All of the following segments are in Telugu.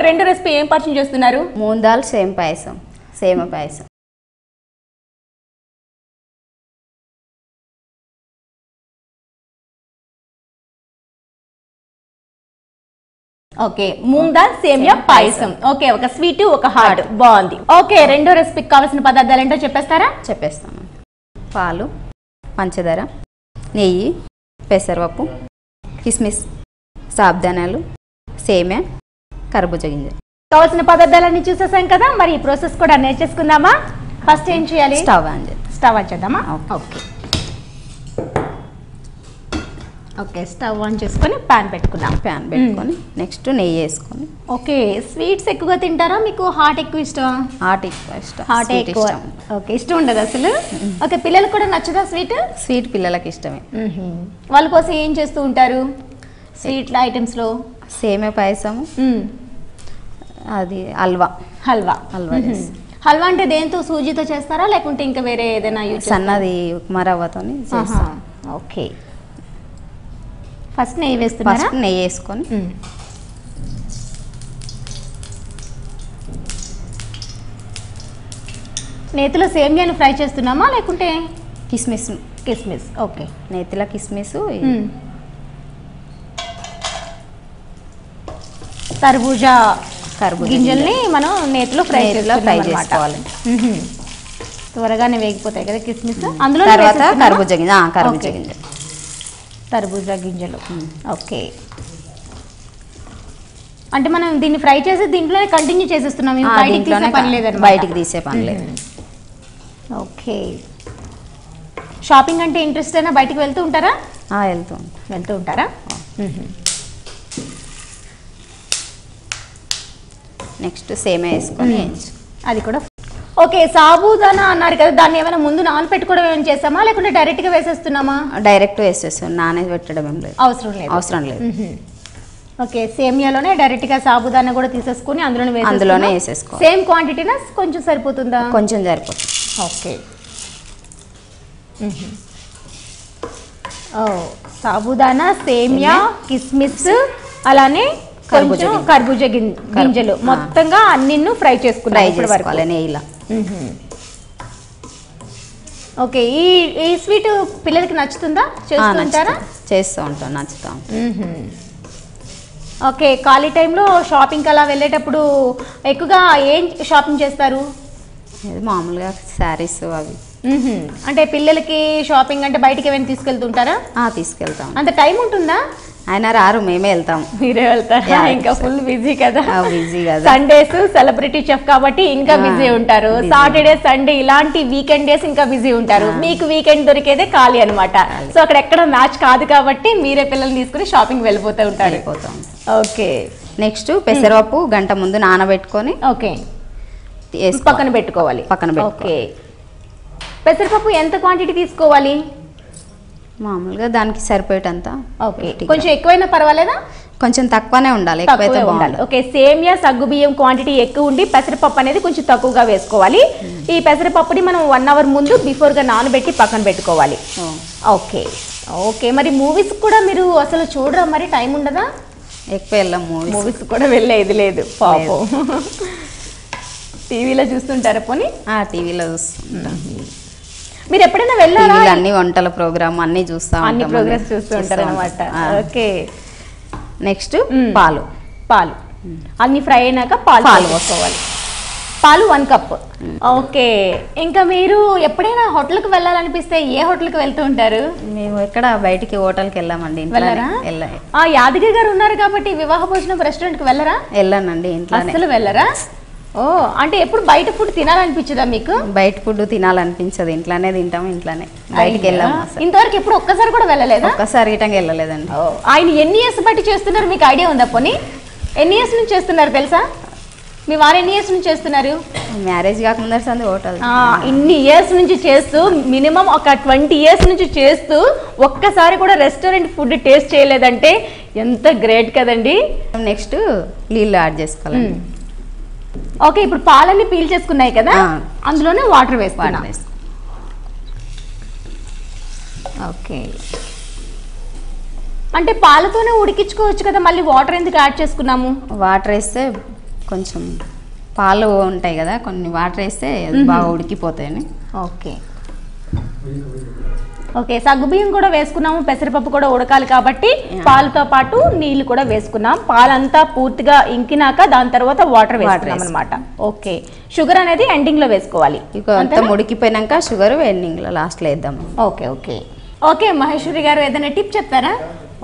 రెండో రెసిపీ ఏం పరిచయం చేస్తున్నారు? మూంగ్ దాల్ సేమ్ పాయసం, సేమ పాయసం. ఓకే, మూంగ్ దాల్ సేమియా పాయసం. ఓకే, ఒక స్వీట్ ఒక హాట్, బాగుంది. ఓకే, రెండో రెసిపీకి కావాల్సిన పదార్థాలు ఏంటో చెప్పేస్తారా? చెప్పేస్తాము. పాలు, పంచదార, నెయ్యి, పెసరపప్పు, కిస్మిస్, సాబ్దానాలు, సేమియా, కర్బూజా గింజలు. కావాల్సిన పదార్థాలన్నీ చూసేసాం కదా, మరి ఈ ప్రాసెస్ కూడా నేర్చేసుకుందామా? ఫస్ట్ ఏం చేయాలి? స్టవ్ ఆన్ చేద్దాం. స్టవ్ ఆన్ చేద్దామా? ఓకే ఓకే, స్టవ్ ఆన్ చేసుకొని ప్యాన్ పెట్టుకున్నాం. ప్యాన్ పెట్టుకొని నెక్స్ట్ నెయ్యి వేసుకొని. ఓకే, స్వీట్స్ ఎక్కువగా తింటారా? మీకు హాట్ ఎక్కువ ఇష్టమా? హాట్ ఎక్కువ ఇష్టం. హాట్ ఎక్కువ. ఓకే, ఇష్టం ఉండదు అసలు. ఓకే, పిల్లలకు కూడా నచ్చదా స్వీట్? స్వీట్ పిల్లలకి ఇష్టమే. వాళ్ళ కోసం ఏం చేస్తూ ఉంటారు స్వీట్ ఐటమ్స్లో? సేమియా పాయసము, అది హల్వా. హల్వా. హల్వా హల్వా అంటే దేంతో? సూజీతో చేస్తారా లేకుంటే ఇంకా వేరే ఏదైనా యూజ్? సన్నది ఉప్మా రవ్వతో చేస్తాం. ఓకే, ఫస్ట్ నెయ్యి వేస్తున్నారా? ఫస్ట్ నెయ్యి వేసుకొని నేతిలో సేమియాను ఫ్రై చేస్తున్నామా లేకుంటే కిస్మిస్? కిస్మిస్. ఓకే, నేతిలో కిస్మిస్, కర్బూజా గింజల్ని మనం నేతిలో ఫ్రై చేసుకోవాలి. త్వరగానే వేగిపోతాయి కదా కిస్మిస్. అందులో తర్వాత కర్బూజా గింజ. కర్బూజా గింజలు. కర్బూజా గింజలు. ఓకే, అంటే మనం దీన్ని ఫ్రై చేసి దీంట్లోనే కంటిన్యూ చేసేస్తున్నాం, బయటికి తీసే పని లేదు. ఓకే, షాపింగ్ అంటే ఇంట్రెస్ట్ అయినా బయటికి వెళ్తూ ఉంటారా? వెళ్తూ ఉంటారా? నెక్స్ట్ సేమియా వేసుకొని అది కూడా. ఓకే, సాబుదానా అన్నారు కదా, దాన్ని ఏమైనా ముందు నానబెట్టుకోవడం ఏమైనా చేసామా లేకుంటే డైరెక్ట్గా వేసేస్తున్నామా? డైరెక్ట్ వేసేస్తాం, పెట్టడం ఏం లేదు. అవసరం లేదు. ఓకే, సేమియాలోనే డైరెక్ట్గా సాబుదానా కూడా తీసేసుకుని అందులోనే వేసేసుకోవాలి. సేమ్ క్వాంటిటీనా కొంచెం సరిపోతుందా? కొంచెం సరిపోతుంది. ఓకే, సాబుదానా, సేమియా, కిస్మిస్, అలానే కర్బూజా గింజలు మొత్తంగా అన్ని ఫ్రై చేసుకోవాలి నెయ్యిలా. ఓకే, ఈ స్వీట్ పిల్లలకి నచ్చుతుందా? చేస్తూ ఉంటాం, నచ్చుతాం. ఓకే, ఖాళీ టైంలో షాపింగ్ అలా వెళ్ళేటప్పుడు ఎక్కువగా ఏం షాపింగ్ చేస్తారు? మామూలుగా శారీస్ అవి. అంటే పిల్లలకి షాపింగ్ అంటే బయటికి ఏమైనా తీసుకెళ్తుంటారా? తీసుకెళ్తాం. అంత టైం ఉంటుందా? ఆయన రారు, మేమే వెళ్తాం. మీరే వెళ్తారా? ఇంకా ఫుల్ బిజీ కదా. బిజీ కదా. సండేస్ సెలబ్రిటీ చెఫ్ కాబట్టి ఇంకా బిజీ ఉంటారు. సాటర్డే సండే ఇలాంటి వీకెండ్ డేస్ ఇంకా బిజీ ఉంటారు. మీకు వీకెండ్ దొరికేదే ఖాళీ అనమాట. సో అక్కడ ఎక్కడ మ్యాచ్ కాదు కాబట్టి మీరే పిల్లల్ని తీసుకుని షాపింగ్ వెళ్ళిపోతూ ఉంటారు. ఓకే, నెక్స్ట్ పెసరపప్పు గంట ముందు నానబెట్టుకొని ఓకే పక్కన పెట్టుకోవాలి. ఓకే, పెసరపప్పు ఎంత క్వాంటిటీ తీసుకోవాలి? మామూలుగా దానికి సరిపోయేటంత. ఓకే, కొంచెం ఎక్కువైనా పర్వాలేదా? కొంచెం తక్కువనే ఉండాలి, ఎక్కువైతే ఉండాలి. ఓకే, సేమియా సగ్గు బియ్యం క్వాంటిటీ ఎక్కువ ఉండి పెసరపప్పు అనేది కొంచెం తక్కువగా వేసుకోవాలి. ఈ పెసరపప్పుని మనం 1 అవర్ ముందు బిఫోర్గా నానబెట్టి పక్కన పెట్టుకోవాలి. ఓకే ఓకే, మరి మూవీస్ కూడా మీరు అసలు చూడరా? మరి టైం ఉండదా? ఎక్కువ వెళ్ళాం మూవీస్ కూడా వెళ్ళేది లేదు పాపం. టీవీలో చూస్తుంటారా? పోనీ టీవీలో చూస్తుంటాం. మీరు ఎప్పుడైనా వెళ్ళారా? అన్ని వంటల ప్రోగ్రామ్ అన్ని చూస్తాం, అన్ని ప్రోగ్రామ్స్ చూస్తూ ఉంటారు అనమాట. ఓకే, నెక్స్ట్ పాలు అన్ని ఫ్రై అయినాక పాలు పోసుకోవాలి. పాలు 1 కప్. ఓకే, ఇంకా మీరు ఎప్పుడైనా హోటల్కి వెళ్ళాలనిపిస్తే ఏ హోటల్కి వెళ్తూ ఉంటారు? మేము ఎక్కడ బయటికి హోటల్కి వెళ్ళామండి. వెళ్ళరా? యాదగిరి గారు ఉన్నారు కాబట్టి వివాహ భోజనం రెస్టారెంట్కి వెళ్ళరా? వెళ్ళానండి, ఇంట్లో అసలు వెళ్ళరా? ఓ, అంటే ఎప్పుడు బయట ఫుడ్ తినాలనిపించదా మీకు? బయట ఫుడ్ తినాలనిపించదు, ఇంట్లోనే తింటాము. ఇంట్లోనే బయటికి వెళ్ళాము. ఇంతవరకు ఎప్పుడు ఒక్కసారి కూడా వెళ్ళలేదా? ఒక్కసారి గిట్టంగా వెళ్ళలేదండి. ఆయన ఎన్ని ఇయర్స్ బట్టి చేస్తున్నారు మీకు ఐడియా ఉందా? పోనీ ఎన్ని ఇయర్స్ నుంచి చేస్తున్నారు తెలుసా? మీ వారు ఎన్ని ఇయర్స్ నుంచి చేస్తున్నారు? మ్యారేజ్ కాకముందర సంది హోటల్. ఇన్ని ఇయర్స్ నుంచి చేస్తూ మినిమం ఒక 20 ఇయర్స్ నుంచి చేస్తూ ఒక్కసారి కూడా రెస్టారెంట్ ఫుడ్ టేస్ట్ చేయలేదంటే ఎంత గ్రేట్ కదండి. నెక్స్ట్ నీళ్ళు యాడ్ చేసుకోవాలండి. ఓకే, ఇప్పుడు పాలన్నీ పీల్ చేసుకున్నాయి కదా, అందులోనే వాటర్ వేసుకున్నా. ఓకే, అంటే పాలతోనే ఉడికించుకోవచ్చు కదా, మళ్ళీ వాటర్ ఎందుకు యాడ్ చేసుకున్నాము? వాటర్ వేస్తే కొంచెం పాలు ఉంటాయి కదా, కొన్ని వాటర్ వేస్తే బాగా ఉడికిపోతాయని. ఓకే ఓకే, సగ్గుబియ్యం కూడా వేసుకున్నాము, పెసరపప్పు కూడా ఉడకాలి కాబట్టి పాలతో పాటు నీళ్లు కూడా వేసుకున్నాం. పాలంతా పూర్తిగా ఇంకినాక దాని తర్వాత వాటర్ వేసుకున్నాం అనమాట. ఓకే, షుగర్ అనేది ఎండింగ్ లో వేసుకోవాలి. అంతా ఉడికిపోయినాక షుగర్ ఎండింగ్ లో లాస్ట్ లో వేద్దాం. ఓకే ఓకే ఓకే, మహేశ్వరి గారు ఏదైనా టిప్ చెప్తారా?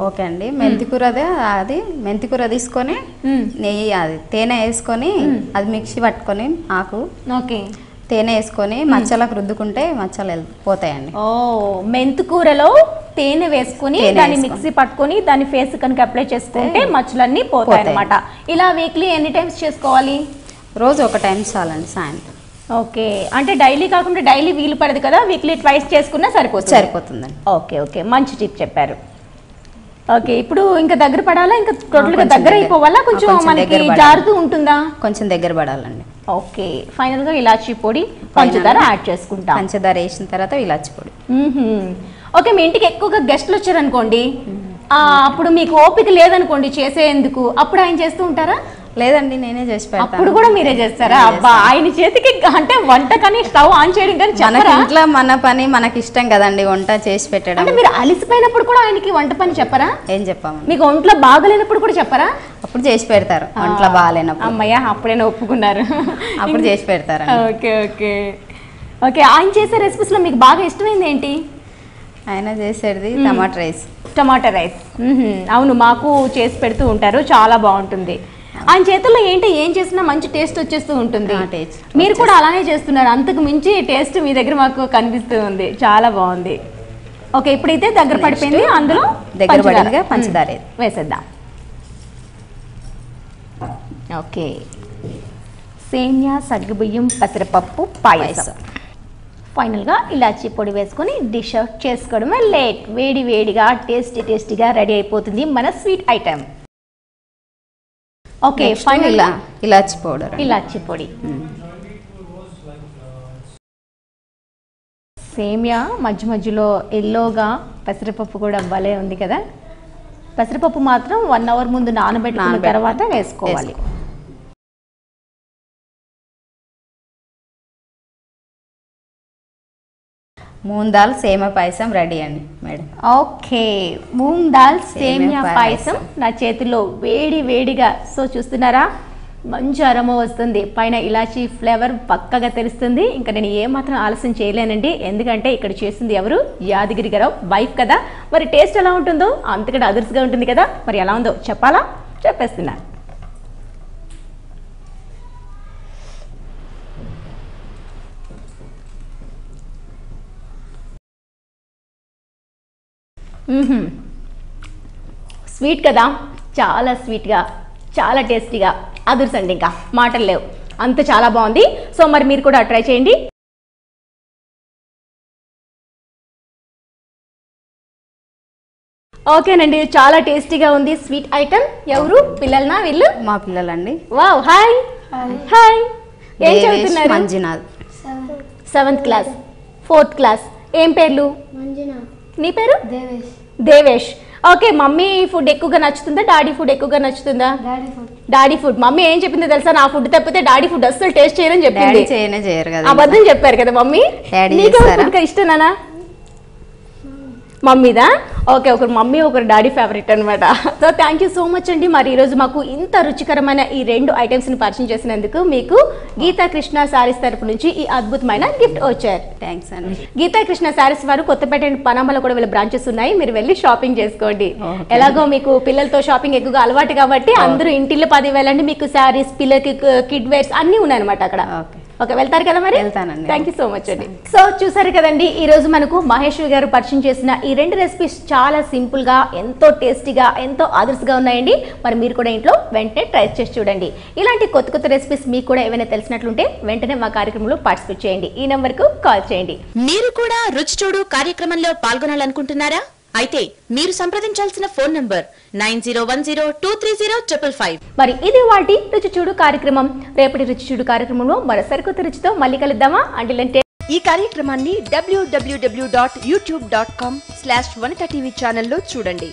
ఓకే అండి, మెంతికూర అది మెంతికూర తీసుకొని నెయ్యి అది తేనె వేసుకొని అది మిక్సీ పట్టుకొని ఆకు ఓకే తేనె వేసుకొని మచ్చలకు రుద్దుకుంటే మచ్చలు పోతాయండి. ఓ, మెంతికూరలో తేనె వేసుకుని దాన్ని మిక్సీ పట్టుకొని దాని ఫేస్ కనుక అప్లై చేసుకుంటే మచ్చలన్నీ పోతాయి అనమాట. ఇలా వీక్లీ ఎన్ని టైమ్స్ చేసుకోవాలి? రోజు ఒక టైం చాలండి, సాయంత్రం. ఓకే, అంటే డైలీ కాకుండా డైలీ వీలు పడదు కదా, వీక్లీ ట్వైస్ చేసుకున్నా సరిపోతుందండి. ఓకే ఓకే, మంచి టిప్ చెప్పారు. ఓకే, ఇప్పుడు ఇంకా దగ్గర పడాలా, ఇంకా టోటల్గా దగ్గర అయిపోవాలా, కొంచెం మనకి జారుతూ ఉంటుందా? కొంచెం దగ్గర పడాలండి. ఓకే, ఫైనల్ గా ఇలాచీ పొడి పంచదార యాడ్ చేసుకుంటాం. పంచదార వేసిన తర్వాత ఇలాచీ పొడి. ఓకే, మీ ఇంటికి ఎక్కువగా గెస్ట్లు వచ్చారనుకోండి, అప్పుడు మీకు ఓపిక లేదనుకోండి చేసేందుకు, అప్పుడు ఆయన చేస్తూ ఉంటారా? లేదండి, నేనే చేసి పెడతాను. అప్పుడు కూడా మీరే చేస్తారా? అబ్బా, ఆయన చేతికి అంటే వంట కానీ స్టవ్ ఆన్ చేయడం కానీ మనకి ఇంట్లో మన పని మనకి ఇష్టం కదండి, వంట చేసి పెట్టడం. అంటే మీరు అలిసిపోయినప్పుడు కూడా ఆయనకి వంట పని చెప్పరా? ఏం చెప్పాము, మీకు ఒంట్లో బాగలేనప్పుడు కూడా చెప్పరా? అప్పుడు చేసి పెడతారు. ఒంట్లో బాగాలేనప్పుడు. అమ్మయ్య, అప్పుడైనా ఒప్పుకున్నారు. అప్పుడు చేసి పెడతారు. ఓకే ఓకే ఓకే, ఆయన చేసే రెసిపీస్ లో మీకు బాగా ఇష్టమైంది ఏంటి? ఆయన చేసేది టమాటా రైస్. టమాటా రైస్, అవును, మాకు చేసి పెడుతూ ఉంటారు, చాలా బాగుంటుంది. ఆయన చేతుల్లో ఏం చేసినా మంచి టేస్ట్ వచ్చేస్తూ ఉంటుంది. మీరు కూడా అలానే చేస్తున్నారు, అంతకు మించి టేస్ట్ మీ దగ్గర మాకు కనిపిస్తూ ఉంది, చాలా బాగుంది. ఓకే, ఇప్పుడైతే దగ్గర పడిపోయింది, అందులో దగ్గర పడిందిగా పంచదార వేసేద్దాం. ఓకే, సేమియా సగ్గుబియ్యం పెసరపప్పు పాయసం. ఫైనల్గా ఇలాచీ పొడి వేసుకొని డిష్ అవుట్ చేసుకోవడమే లేట్. వేడి వేడిగా టేస్టీగా రెడీ అయిపోతుంది మన స్వీట్ ఐటెం. ఓకే, ఫైనల్ ఇలాచీ పౌడర్, ఇలాచీ పొడి. సేమియా మధ్యలో ఎల్లోగా, పెసరపప్పు కూడా భలే ఉంది కదా. పెసరపప్పు మాత్రం 1 అవర్ ముందు నానబెట్టుకున్న తర్వాత వేసుకోవాలి. మూంగ్ దాల్ సేమియా పాయసం రెడీ అండి మేడం. ఓకే, మూంగ్ దాల్ సేమియా పాయసం నా చేతిలో వేడిగా. సో చూస్తున్నారా, మంచి అరోమా వస్తుంది, పైన ఇలాచీ ఫ్లేవర్ పక్కగా తెలుస్తుంది. ఇంకా నేను ఏమాత్రం ఆలస్యం చేయలేనండి, ఎందుకంటే ఇక్కడ చేసింది ఎవరు? యాదగిరి గారు వైఫ్ కదా. మరి టేస్ట్ ఎలా ఉంటుందో అంతకంటే అదుర్స్గా ఉంటుంది కదా. మరి ఎలా ఉందో చెప్పాలా? చెప్పేస్తున్నా. స్వీట్ కదా, చాలా స్వీట్గా, చాలా టేస్టీగా, అదుర్సండి, ఇంకా మాటలు లేవు, అంత చాలా బాగుంది. సో మరి మీరు కూడా ట్రై చేయండి. ఓకేనండి, చాలా టేస్టీగా ఉంది స్వీట్ ఐటమ్. ఎవరు పిల్లలనా? వీళ్ళు మా పిల్లలండి. Wow, hi hi. ఏం చదువుతున్నారు? Manjunath, 7th class, 4th class. ఏం పేర్లు? నీ పేరు? దేవేష్. ఓకే, మమ్మీ ఫుడ్ ఎక్కువగా నచ్చుతుందా, డాడీ ఫుడ్ ఎక్కువగా నచ్చుతుందా? Daddy food. మమ్మీ ఏం చెప్పిందో తెలుసా? నా ఫుడ్ తప్పితే డాడీ ఫుడ్ అస్సలు టేస్ట్ చేయరని చెప్పింది. అబద్ధం చెప్పారు కదా మమ్మీ. నీకు ఇష్టమేనా మమ్మీదా? ఓకే, ఒకరు మమ్మీ ఒకరు డాడీ ఫేవరెట్ అనమాట. So thank you so much అండి. మరి ఈరోజు మాకు ఇంత రుచికరమైన ఈ 2 ఐటమ్స్ని పరిచయం చేసినందుకు మీకు గీతా కృష్ణ శారీస్ తరపు నుంచి ఈ అద్భుతమైన గిఫ్ట్ వచ్చారు. థ్యాంక్స్ అండి. గీతా కృష్ణ శారీస్ వారు కొత్తపేట అండ్ పనామలో కూడా వీళ్ళ బ్రాంచెస్ ఉన్నాయి, మీరు వెళ్ళి షాపింగ్ చేసుకోండి. ఎలాగో మీకు పిల్లలతో షాపింగ్ ఎక్కువగా అలవాటు కాబట్టి అందరూ ఇంటిలో 10 వెళ్ళండి, మీకు శారీస్, పిల్లలకి కిడ్ వేర్స్ అన్నీ ఉన్నాయన్నమాట అక్కడ. ఓకే, వెళ్తారు కదా? మరి వెళ్తానండి. థ్యాంక్ యూ సో మచ్ అండి. సో చూసారు కదండి, ఈ రోజు మనకు మహేశ్వరి గారు పరిచయం చేసిన ఈ 2 రెసిపీస్ చాలా సింపుల్ గా, ఎంతో టేస్టీగా, ఎంతో ఆదర్శంగా ఉన్నాయండి. మరి మీరు కూడా ఇంట్లో వెంటనే ట్రై చేసి చూడండి. ఇలాంటి కొత్త రెసిపీస్ మీకు కూడా ఏమైనా తెలిసినట్లుంటే వెంటనే మా కార్యక్రమంలో పార్టిసిపేట్ చేయండి. ఈ నెంబర్ కు కాల్ చేయండి. మీరు కూడా రుచి చూడు కార్యక్రమంలో పాల్గొనాలనుకుంటున్నారా? అయితే మీరు సంప్రదించాల్సిన ఫోన్ నంబర్ 9010230555. మరి ఇది వాటి రుచి చూడు కార్యక్రమం. రేపటి రుచి చూడు కార్యక్రమంలో మరో సరికొత్త రుచితో మళ్ళీ కలుద్దామా? అంటే ఈ కార్యక్రమాన్ని www.youtube.com/vanitaTV ఛానల్లో చూడండి.